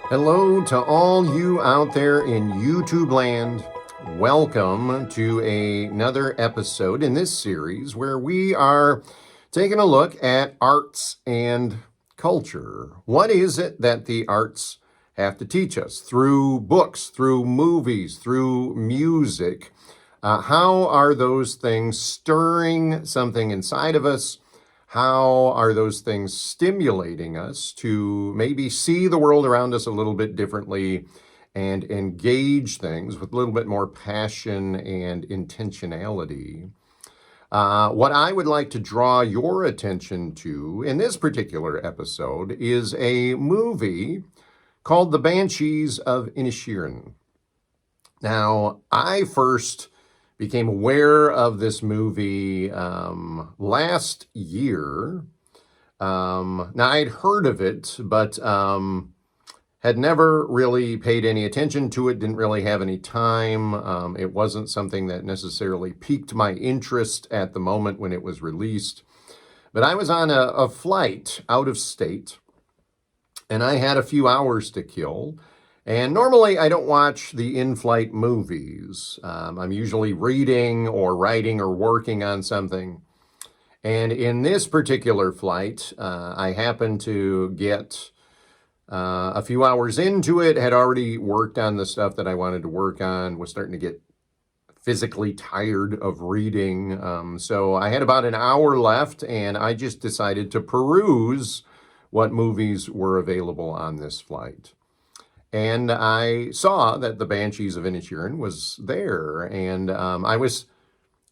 Hello to all you out there in YouTube land. Welcome to another episode in this series where we are taking a look at arts and culture. What is it that the arts have to teach us through books, through movies, through music? How are those things stirring something inside of us? How are those things stimulating us to maybe see the world around us a little bit differently and engage things with a little bit more passion and intentionality? What I would like to draw your attention to in this particular episode is a movie called The Banshees of Inisherin. Now, I first became aware of this movie last year. Now, I'd heard of it, but had never really paid any attention to it, didn't really have any time. It wasn't something that necessarily piqued my interest at the moment when it was released. But I was on a flight out of state, and I had a few hours to kill. And normally I don't watch the in-flight movies. I'm usually reading or writing or working on something. And in this particular flight, I happened to get a few hours into it, had already worked on the stuff that I wanted to work on, was starting to get physically tired of reading. So I had about an hour left, and I just decided to peruse what movies were available on this flight. And I saw that the Banshees of Inisherin was there, and I was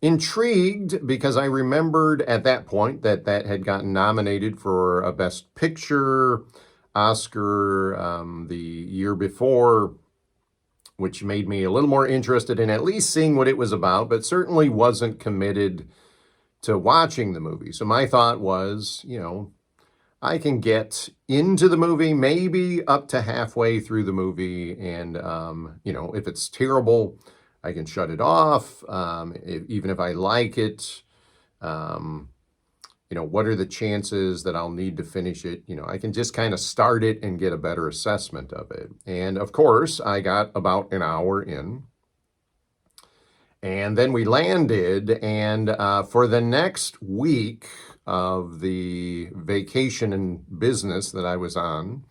intrigued because I remembered at that point that had gotten nominated for a Best Picture Oscar the year before, which made me a little more interested in at least seeing what it was about, but certainly wasn't committed to watching the movie. So my thought was, I can get into the movie, maybe up to halfway through the movie, and, if it's terrible, I can shut it off. Even if I like it, what are the chances that I'll need to finish it? I can just kind of start it and get a better assessment of it. And of course, I got about an hour in. And then we landed, and for the next week of the vacation and business that I was on,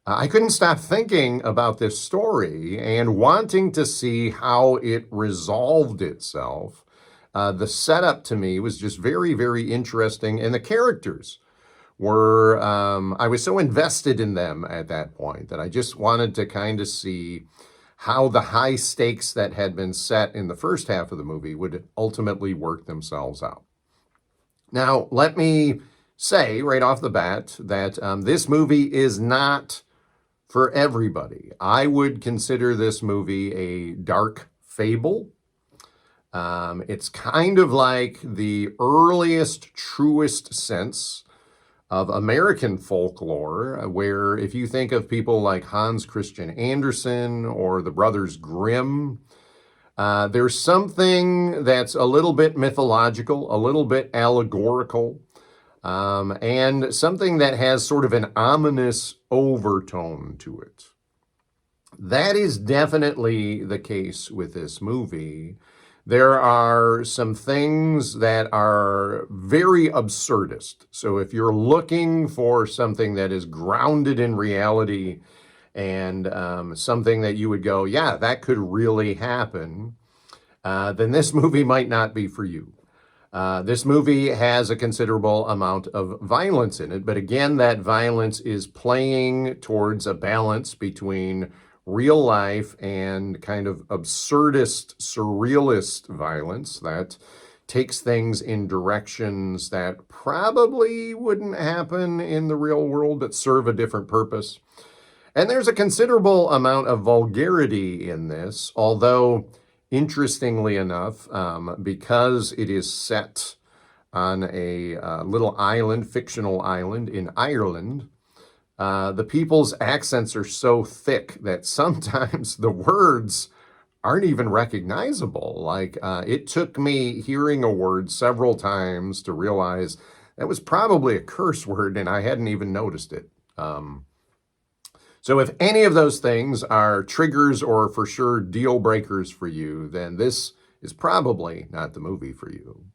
I couldn't stop thinking about this story and wanting to see how it resolved itself. The setup to me was just very, very interesting, and the characters were, I was so invested in them at that point that I just wanted to kind of see how the high stakes that had been set in the first half of the movie would ultimately work themselves out. Now, let me say right off the bat that this movie is not for everybody. I would consider this movie a dark fable. It's kind of like the earliest, truest sense of American folklore, where if you think of people like Hans Christian Andersen or the Brothers Grimm, there's something that's a little bit mythological, a little bit allegorical, and something that has sort of an ominous overtone to it. That is definitely the case with this movie. There are some things that are very absurdist. So if you're looking for something that is grounded in reality and something that you would go, yeah, that could really happen, then this movie might not be for you. This movie has a considerable amount of violence in it, but again, that violence is playing towards a balance between real life and kind of absurdist, surrealist violence that takes things in directions that probably wouldn't happen in the real world, but serve a different purpose. And there's a considerable amount of vulgarity in this, although interestingly enough, because it is set on a little island, fictional island in Ireland, the people's accents are so thick that sometimes the words aren't even recognizable. Like, it took me hearing a word several times to realize that was probably a curse word and I hadn't even noticed it. So if any of those things are triggers or for sure deal breakers for you, then this is probably not the movie for you.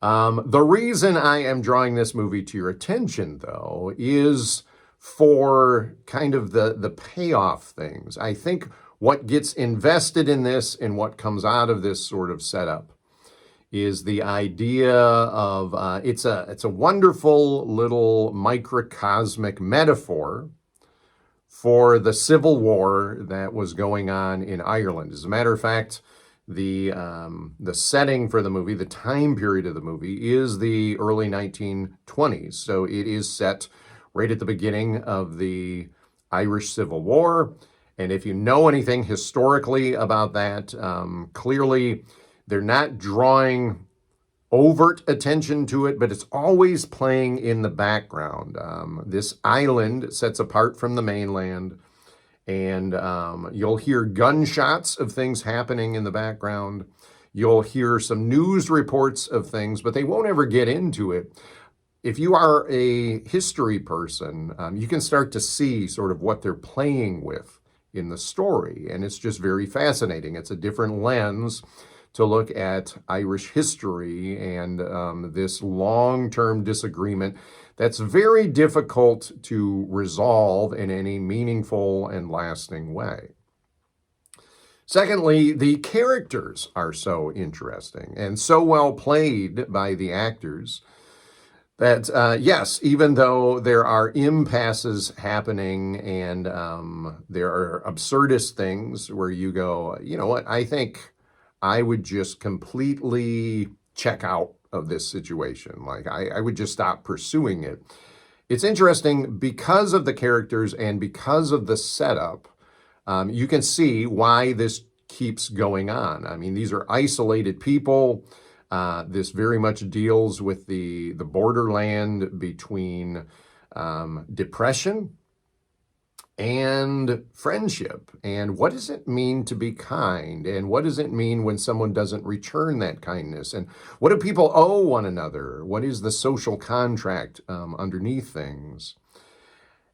The reason I am drawing this movie to your attention, though, is for kind of the payoff things. I think what gets invested in this and what comes out of this sort of setup is the idea of it's a wonderful little microcosmic metaphor for the civil war that was going on in Ireland. As a matter of fact, the setting for the movie, the time period of the movie, is the early 1920s. So it is set right at the beginning of the Irish Civil War. And if you know anything historically about that, clearly they're not drawing overt attention to it, but it's always playing in the background. This island sets apart from the mainland, and you'll hear gunshots of things happening in the background. You'll hear some news reports of things, but they won't ever get into it. If you are a history person, you can start to see sort of what they're playing with in the story, and it's just very fascinating. It's a different lens to look at Irish history and this long-term disagreement that's very difficult to resolve in any meaningful and lasting way. Secondly, the characters are so interesting and so well played by the actors that, yes, even though there are impasses happening and there are absurdist things where you go, you know what, I think I would just completely check out of this situation. Like, I would just stop pursuing it. It's interesting because of the characters and because of the setup, you can see why this keeps going on. I mean, these are isolated people. This very much deals with the borderland between depression and friendship. And what does it mean to be kind? And what does it mean when someone doesn't return that kindness? And what do people owe one another? What is the social contract underneath things?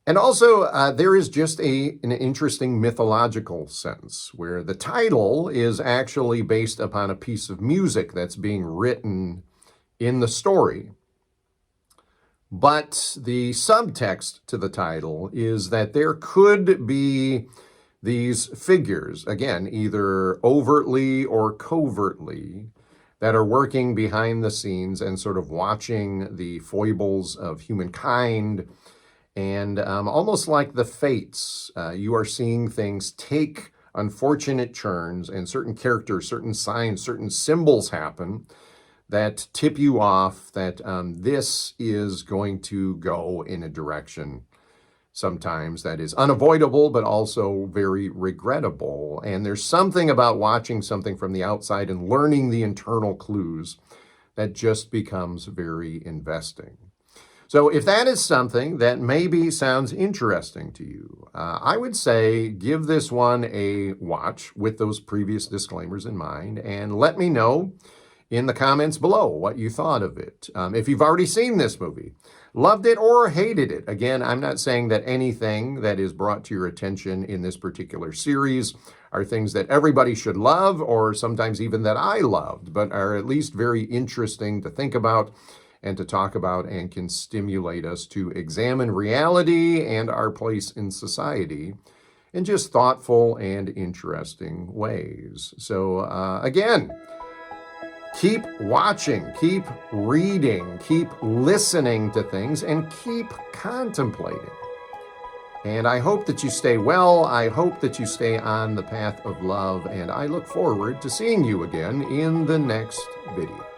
And also, there is just an interesting mythological sense where the title is actually based upon a piece of music that's being written in the story. But the subtext to the title is that there could be these figures, again, either overtly or covertly, that are working behind the scenes and sort of watching the foibles of humankind. And almost like the fates, you are seeing things take unfortunate turns, and certain characters, certain signs, certain symbols happen that tip you off that this is going to go in a direction sometimes that is unavoidable, but also very regrettable. And there's something about watching something from the outside and learning the internal clues that just becomes very investing. So if that is something that maybe sounds interesting to you, I would say give this one a watch with those previous disclaimers in mind, and let me know in the comments below what you thought of it. If you've already seen this movie, loved it or hated it. Again, I'm not saying that anything that is brought to your attention in this particular series are things that everybody should love, or sometimes even that I loved, but are at least very interesting to think about and to talk about, and can stimulate us to examine reality and our place in society in just thoughtful and interesting ways. So again, keep watching, keep reading, keep listening to things, and keep contemplating. And I hope that you stay well. I hope that you stay on the path of love, and I look forward to seeing you again in the next video.